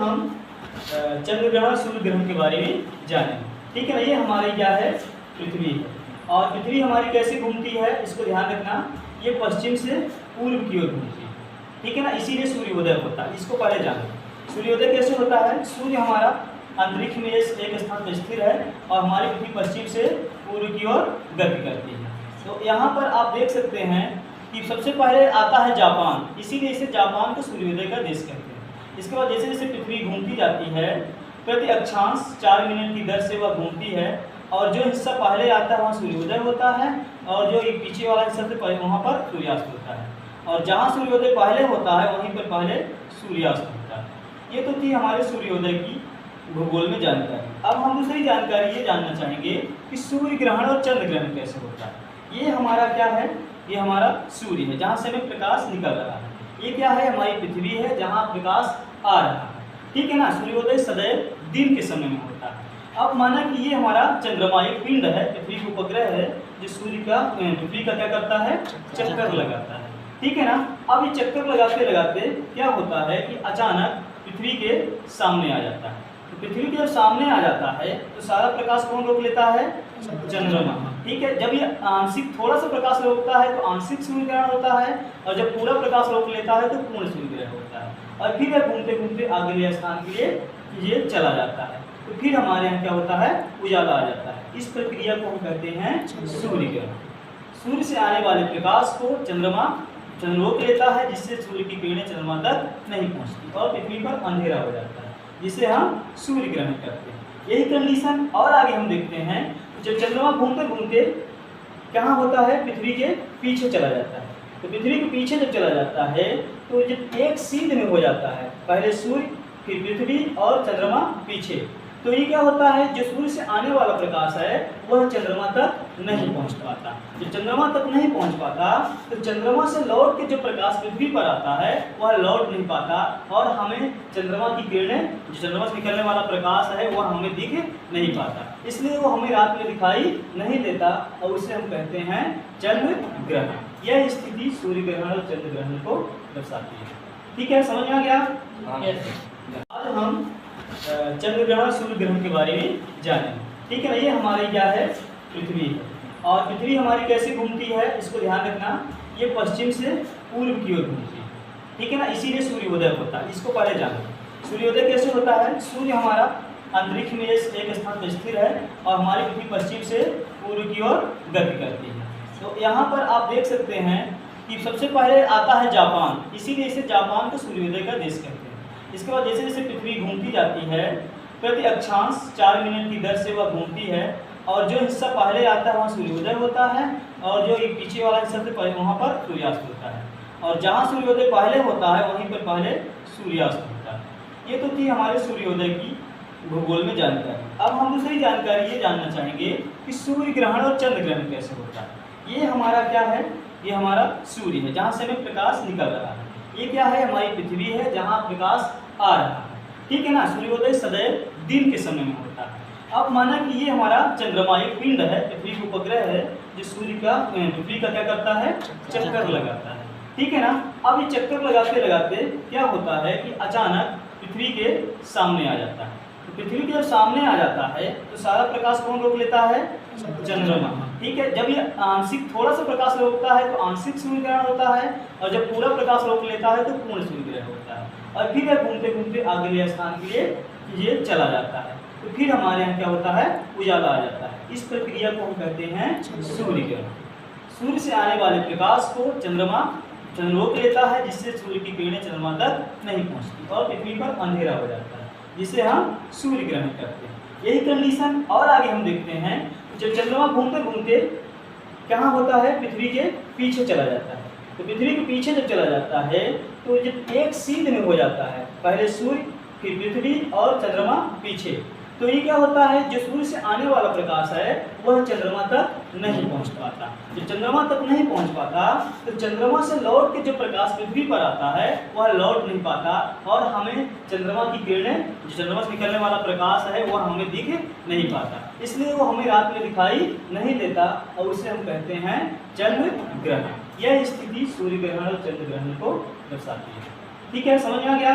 हम चंद्र ग्रहण सूर्य ग्रहण के बारे में जानेंगे। ठीक है ना। ये हमारी क्या है, पृथ्वी है। और पृथ्वी हमारी कैसे घूमती है इसको ध्यान रखना। ये पश्चिम से पूर्व की ओर घूमती है। ठीक है ना। इसीलिए सूर्योदय होता है। इसको पहले जानें। सूर्योदय कैसे होता है। सूर्य हमारा अंतरिक्ष में एक स्थान पर स्थिर है और हमारी पृथ्वी पश्चिम से पूर्व की ओर गति करती है। तो यहाँ पर आप देख सकते हैं कि सबसे पहले आता है जापान, इसीलिए इसे जापान को सूर्योदय का देश कहते हैं। इसके बाद जैसे जैसे पृथ्वी घूमती जाती है प्रति अक्षांश 4 मिनट की दर से वह घूमती है और जो हिस्सा पहले आता है वहाँ सूर्योदय होता है और जो पीछे वाला हिस्सा से वहाँ पर सूर्यास्त होता है। और जहाँ सूर्योदय पहले होता है वहीं पर पहले सूर्यास्त होता है। ये तो थी हमारे सूर्योदय की भूगोल में जानकारी। अब हम दूसरी जानकारी ये जानना चाहेंगे कि सूर्य ग्रहण और चंद्र ग्रहण कैसे होता है। ये हमारा क्या है, ये हमारा सूर्य है जहाँ से हमें प्रकाश निकल रहा है। ये क्या है, हमारी पृथ्वी है जहाँ प्रकाश आ रहा है। ठीक है ना। सूर्योदय सदैव दिन के समय में होता है। अब माना कि ये हमारा चंद्रमा एक पिंड है, पृथ्वी का उपग्रह है जो सूर्य का पृथ्वी का क्या करता है, चक्कर लगाता है। ठीक है ना। अब ये चक्कर लगाते लगाते क्या होता है कि अचानक पृथ्वी के सामने आ जाता है। तो पृथ्वी के जब सामने आ जाता है तो सारा प्रकाश कौन रोक लेता है, चंद्रमा। ठीक है। जब ये आंशिक थोड़ा सा प्रकाश रोकता है तो आंशिक सूर्य ग्रहण होता है और जब पूरा प्रकाश रोक लेता है तो पूर्ण सूर्य ग्रहण होता है। और फिर यह घूमते घूमते अगले स्थान के लिए ये चला जाता है। तो फिर हमारे यहाँ क्या होता है, उजाला आ जाता है। इस प्रक्रिया को हम कहते हैं सूर्य ग्रहण। सूर्य से आने वाले प्रकाश को चंद्रमा रोक लेता है जिससे सूर्य की किरणें चंद्रमा तक नहीं पहुँचती और पृथ्वी पर अंधेरा हो जाता है, जिसे हम सूर्य ग्रहण करते हैं। यही कंडीशन और आगे हम देखते हैं। जब चंद्रमा घूमते घूमते कहाँ होता है, पृथ्वी के पीछे चला जाता है। तो पृथ्वी के पीछे जब चला जाता है तो जब एक सीध में हो जाता है, पहले सूर्य फिर पृथ्वी और चंद्रमा पीछे, तो ये क्या होता है, जो सूर्य से आने वाला प्रकाश है वह चंद्रमा तक नहीं पहुंच पाता। जब चंद्रमा तक नहीं पहुंच पाता तो चंद्रमा से लौट के जो प्रकाश पृथ्वी पर आता है वह लौट नहीं पाता और हमें चंद्रमा की किरणें, जो चंद्रमा से निकलने वाला प्रकाश है वह हमें दिख नहीं पाता। इसलिए वो हमें रात में दिखाई नहीं देता और उसे हम कहते हैं चंद्र ग्रहण। यह स्थिति सूर्य ग्रहण और चंद्र ग्रहण को दर्शाती है। ठीक है, समझ में आ गया। आज हम चंद्र ग्रहण सूर्य ग्रहण के बारे में जानेंगे। ठीक है ना। ये हमारी क्या है, पृथ्वी है। और पृथ्वी हमारी कैसे घूमती है इसको ध्यान रखना। ये पश्चिम से पूर्व की ओर घूमती है। ठीक है ना। इसीलिए सूर्योदय होता है। इसको पहले जानें। सूर्योदय कैसे होता है। सूर्य हमारा अंतरिक्ष में एक स्थान पर स्थिर है और हमारी पृथ्वी पश्चिम से पूर्व की ओर गति करती है। तो यहाँ पर आप देख सकते हैं कि सबसे पहले आता है जापान, इसीलिए इसे जापान को सूर्योदय का देश कहते हैं। इसके बाद जैसे जैसे पृथ्वी घूमती जाती है प्रति अक्षांश 4 मिनट की दर से वह घूमती है और जो हिस्सा पहले आता है वहाँ सूर्योदय होता है और जो पीछे वाला हिस्सा से वहाँ पर सूर्यास्त होता है। और जहाँ सूर्योदय पहले होता है वहीं पर पहले सूर्यास्त होता है। ये तो थी हमारे सूर्योदय की भूगोल में जानकारी। अब हम दूसरी जानकारी ये जानना चाहेंगे कि सूर्य ग्रहण और चंद्र ग्रहण कैसे होता है। ये हमारा क्या है, ये हमारा सूर्य है जहाँ से हमें प्रकाश निकल रहा है। ये क्या है, हमारी पृथ्वी है जहाँ प्रकाश आ रहा है। ठीक है ना। सूर्योदय सदैव दिन के समय में होता है। अब माना कि ये हमारा चंद्रमा एक पिंड है, पृथ्वी का उपग्रह है जो सूर्य का पृथ्वी का क्या करता है, चक्कर लगाता है। ठीक है ना। अब ये चक्कर लगाते लगाते क्या होता है कि अचानक पृथ्वी के सामने आ जाता है। तो पृथ्वी के जब सामने आ जाता है तो सारा प्रकाश कौन रोक लेता है, चंद्रमा। ठीक है। जब ये आंशिक थोड़ा सा प्रकाश रोकता है तो आंशिक सूर्य ग्रहण होता है और जब पूरा प्रकाश रोक लेता है तो पूर्ण सूर्य ग्रहण होता है। और फिर यह घूमते घूमते अगले स्थान के लिए ये चला जाता है। तो फिर हमारे यहाँ क्या होता है, उजाला आ जाता है। इस प्रक्रिया को हम कहते हैं सूर्य ग्रहण। सूर्य से आने वाले प्रकाश को चंद्रमा रोक लेता है जिससे सूर्य की किरणें चंद्रमा तक नहीं पहुँचती और पृथ्वी पर अंधेरा हो जाता है, जिसे हम सूर्य ग्रहण करते हैं। यही कंडीशन और आगे हम देखते हैं। जब चंद्रमा घूमते घूमते कहाँ होता है, पृथ्वी के पीछे चला जाता है। तो पृथ्वी के पीछे जब चला जाता है तो जब एक सीध में हो जाता है, पहले सूर्य फिर पृथ्वी और चंद्रमा पीछे, तो ये क्या होता है, जो सूर्य से आने वाला प्रकाश है वह चंद्रमा तक नहीं पहुंच पाता। जब चंद्रमा तक नहीं पहुंच पाता तो चंद्रमा से लौट के जो प्रकाश पृथ्वी पर आता है वह लौट नहीं पाता और हमें चंद्रमा की किरणें, जो चंद्रमा से निकलने वाला प्रकाश है वह हमें दिख नहीं पाता। इसलिए वो हमें रात में दिखाई नहीं देता और उसे हम कहते हैं चंद्र ग्रहण। यह स्थिति सूर्य ग्रहण और चंद्र ग्रहण को दर्शाती है। ठीक है, समझ में आ गया।